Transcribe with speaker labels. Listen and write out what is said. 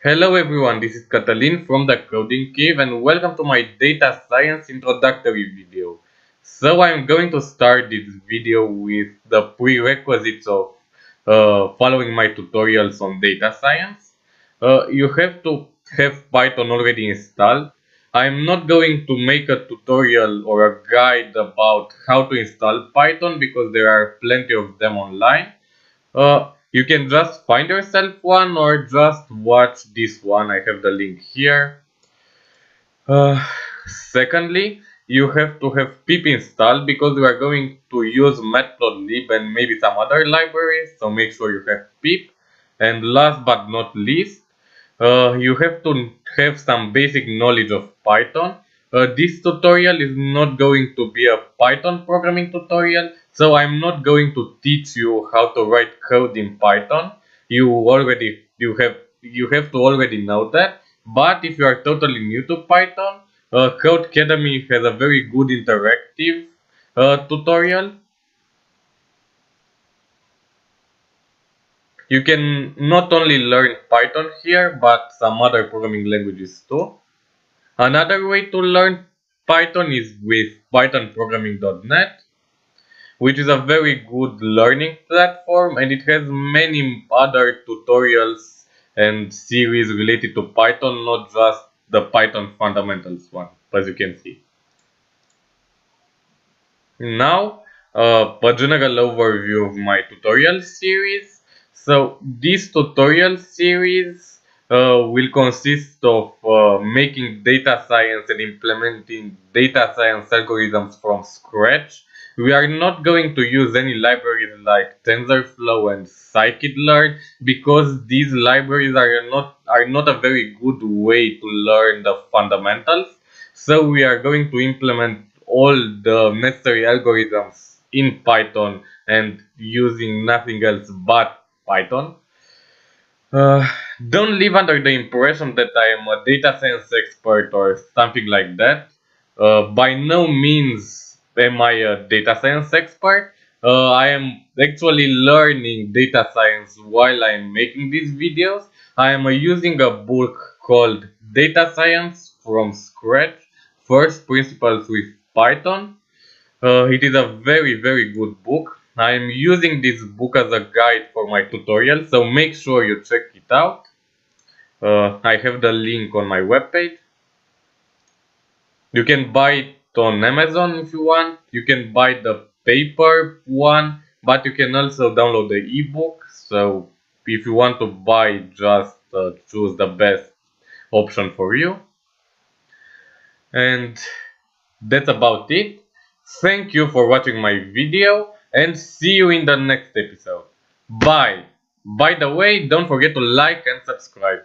Speaker 1: Hello everyone, this is Catalin from the Coding Cave and welcome to my data science introductory video. So I'm going to start this video with the prerequisites of following my tutorials on data science. You have to have Python already installed. I'm not going to make a tutorial or a guide about how to install Python because there are plenty of them online. You can just find yourself one or just watch this one. I have the link here. Uh, Secondly, you have to have pip installed because we are going to use matplotlib and maybe some other libraries, so make sure you have pip. And last but not least, you have to have some basic knowledge of Python. This tutorial is not going to be a Python programming tutorial, so I'm not going to teach you how to write code in Python. You have to already know that. But if you are totally new to Python, Codecademy has a very good interactive tutorial. You can not only learn Python here, but some other programming languages too. Another way to learn Python is with pythonprogramming.net, which is a very good learning platform and it has many other tutorials and series related to Python, not just the Python fundamentals one, as you can see. Now, a general overview of my tutorial series. So, this tutorial series will consist of making data science and implementing data science algorithms from scratch. We are not going to use any libraries like TensorFlow and scikit-learn because these libraries are not a very good way to learn the fundamentals. So we are going to implement all the necessary algorithms in Python and using nothing else but Python. Uh, don't live under the impression that I am a data science expert or something like that. By no means am I a data science expert. I am actually learning data science while I am making these videos. I am using a book called Data Science from Scratch, First Principles with Python. It is a very good book. I am using this book as a guide for my tutorial, so make sure you check it out. I have the link on my webpage. You can buy it on Amazon if you want. You can buy the paper one, but you can also download the ebook. So if you want to buy, just choose the best option for you. And that's about it. Thank you for watching my video and see you in the next episode. Bye. By the way, don't forget to like and subscribe.